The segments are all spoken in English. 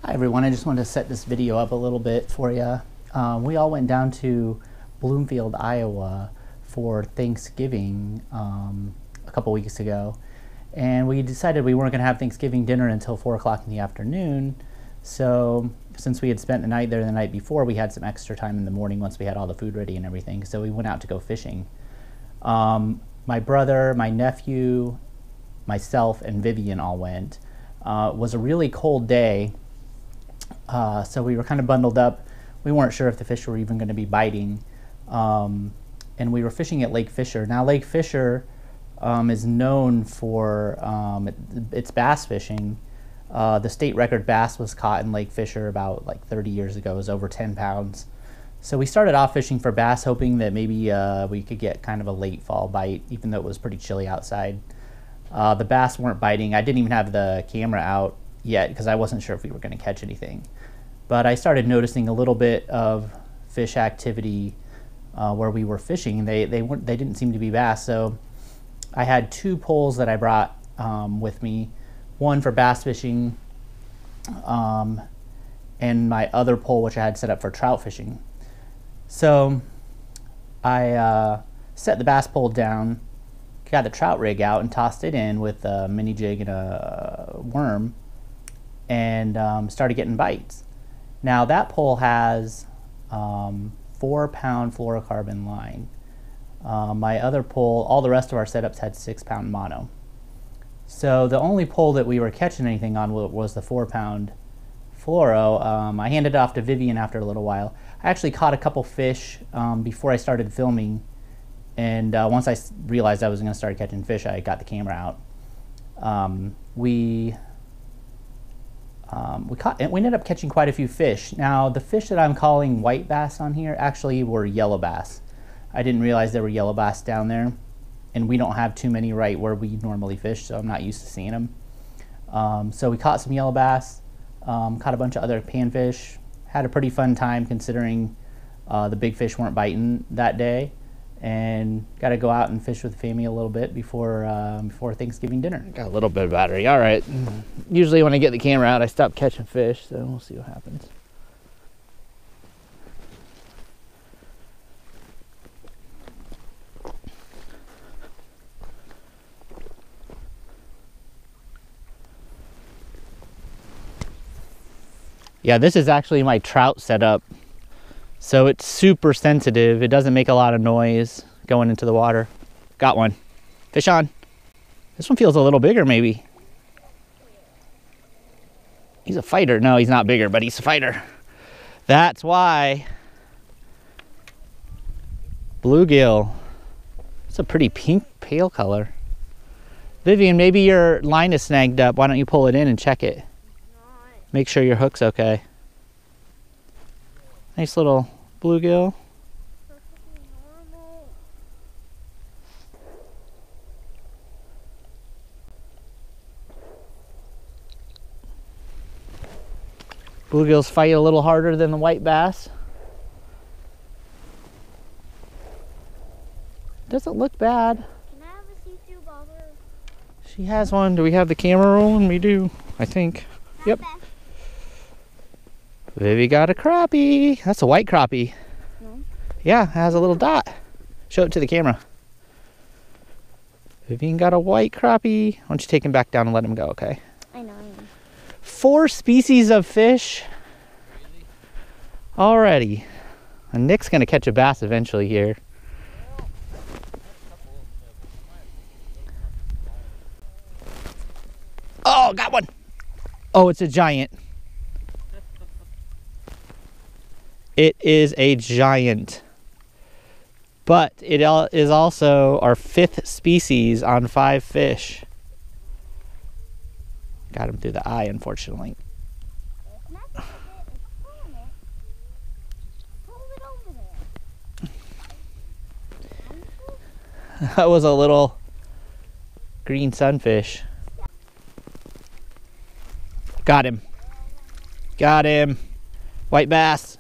Hi everyone, I just wanted to set this video up a little bit for you. We all went down to Bloomfield, Iowa for Thanksgiving a couple weeks ago, and we decided we weren't going to have Thanksgiving dinner until 4 o'clock in the afternoon. So since we had spent the night there the night before, we had some extra time in the morning once we had all the food ready and everything, so we went out to go fishing. My brother, my nephew, myself, and Vivian all went. It was a really cold day. So we were kind of bundled up. We weren't sure if the fish were even going to be biting. And we were fishing at Lake Fisher. Now Lake Fisher is known for its bass fishing. The state record bass was caught in Lake Fisher about like 30 years ago. It was over 10 pounds. So we started off fishing for bass, hoping that maybe we could get kind of a late fall bite, even though it was pretty chilly outside. The bass weren't biting. I didn't even have the camera out yet because I wasn't sure if we were going to catch anything. But I started noticing a little bit of fish activity where we were fishing. They didn't seem to be bass, so I had two poles that I brought with me, one for bass fishing and my other pole which I had set up for trout fishing. So I set the bass pole down, got the trout rig out and tossed it in with a Mini-Jig and a worm, and started getting bites. Now that pole has 4-pound fluorocarbon line. My other pole, all the rest of our setups had 6-pound mono. So the only pole that we were catching anything on was the 4-pound fluoro. I handed it off to Vivian after a little while. I actually caught a couple fish before I started filming, and once I realized I was going to start catching fish, I got the camera out. We ended up catching quite a few fish. Now the fish that I'm calling white bass on here actually were yellow bass. I didn't realize there were yellow bass down there, and we don't have too many right where we normally fish, so I'm not used to seeing them. So we caught some yellow bass, caught a bunch of other panfish, had a pretty fun time considering the big fish weren't biting that day, and got to go out and fish with the family a little bit before Thanksgiving dinner. Got a little bit of battery. All right. Usually when I get the camera out, I stop catching fish, so we'll see what happens. Yeah, this is actually my trout setup. So it's super sensitive. It doesn't make a lot of noise going into the water. Got one. Fish on. This one feels a little bigger maybe. He's a fighter. No, he's not bigger, but he's a fighter. That's why. Bluegill. It's a pretty pink, pale color. Vivian, maybe your line is snagged up. Why don't you pull it in and check it? Make sure your hook's okay. Nice little bluegill. Bluegills fight a little harder than the white bass. Doesn't look bad. Can I have a see-through bobber? She has one. Do we have the camera rolling? We do, I think. Yep. Vivi got a crappie. That's a white crappie. No. Yeah, it has a little dot. Show it to the camera. Vivian got a white crappie. Why don't you take him back down and let him go, okay? I know. 4 species of fish. Already. And Nick's gonna catch a bass eventually here. Oh, got one. Oh, it's a giant. It is a giant. But it is also our 5th species on 5 fish. Got him through the eye, unfortunately. That was a little green sunfish. Got him. Got him. White bass.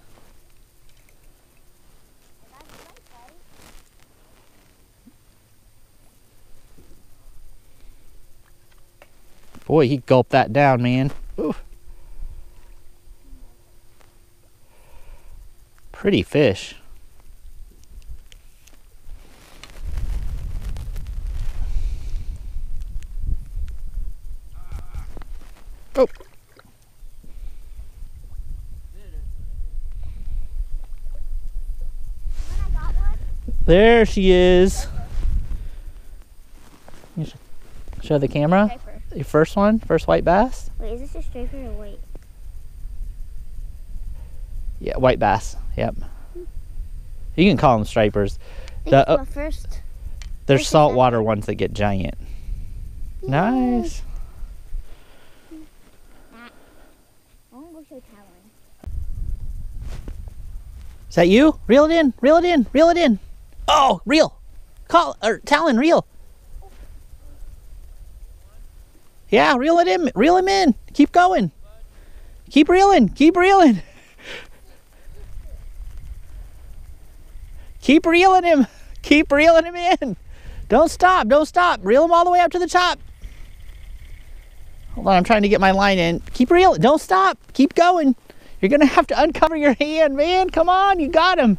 Boy, he gulped that down, man. Ooh. Pretty fish. Oh. There she is. You show the camera. Striper. Your first one, first white bass. Wait, is this a striper or white? Yeah, white bass. Yep. You can call them stripers. The first. There's First saltwater ones that get giant. Yay. Nice. I want to go show Talon. Is that you? Reel it in. Reel it in. Reel it in. Oh, reel. Call or Talon, reel. Yeah, reel it in. Reel him in. Keep going. Keep reeling. Keep reeling. Keep reeling him. Keep reeling him in. Don't stop. Don't stop. Reel him all the way up to the top. Hold on, I'm trying to get my line in. Keep reeling. Don't stop. Keep going. You're going to have to uncover your hand, man. Come on. You got him.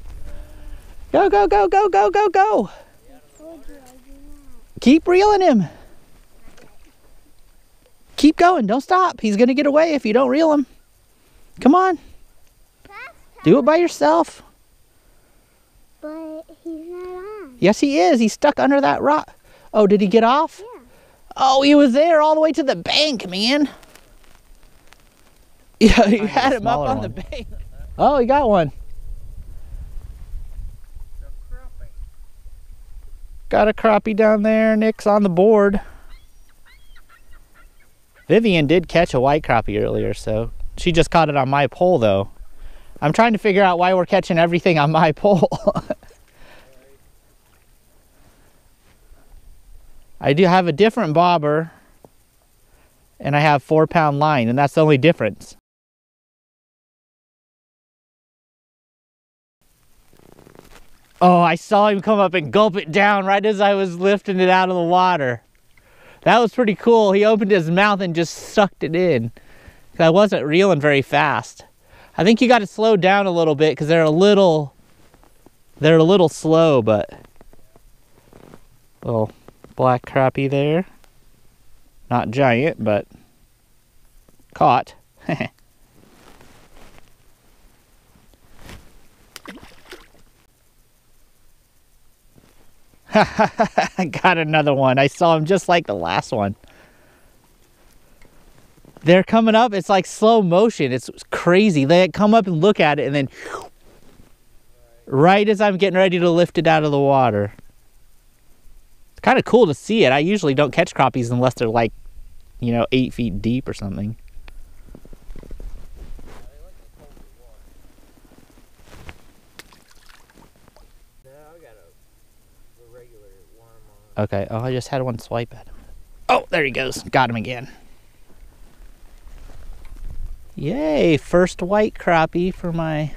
Go, go, go, go, go, go, go. Keep reeling him. Keep going. Don't stop. He's going to get away if you don't reel him. Come on. Do it by yourself. But he's not on. Yes, he is. He's stuck under that rock. Oh, did he get off? Yeah. Oh, he was there all the way to the bank, man. Yeah, you had him up on the bank. Oh, he got one. Got a crappie down there. Nick's on the board. Vivian did catch a white crappie earlier, so she just caught it on my pole, though. I'm trying to figure out why we're catching everything on my pole. I do have a different bobber, and I have 4-pound line, and that's the only difference. Oh, I saw him come up and gulp it down right as I was lifting it out of the water. That was pretty cool. He opened his mouth and just sucked it in. I wasn't reeling very fast. I think you got to slow down a little bit because they're a little slow, but little black crappie there. Not giant, but caught. I got another one. I saw him just like the last one. They're coming up. It's like slow motion. It's crazy. They come up and look at it, and then right as I'm getting ready to lift it out of the water. It's kind of cool to see it. I usually don't catch crappies unless they're like, 8 feet deep or something. Okay. Oh, I just had one swipe at him. Oh, there he goes. Got him again. Yay, first white crappie for my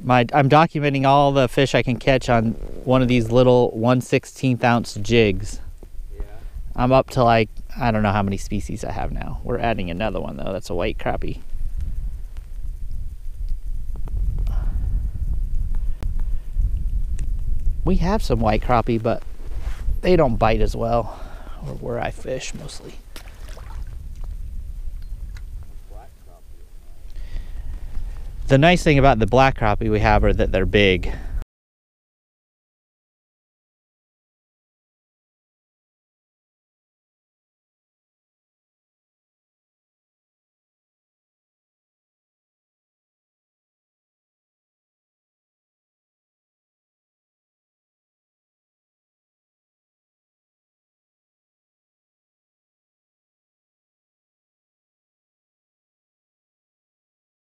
I'm documenting all the fish I can catch on one of these little 1/16 ounce jigs. Yeah. I'm up to like, I don't know how many species I have now. We're adding another one though. That's a white crappie. We have some white crappie, but they don't bite as well, or where I fish mostly. The nice thing about the black crappie we have are that they're big.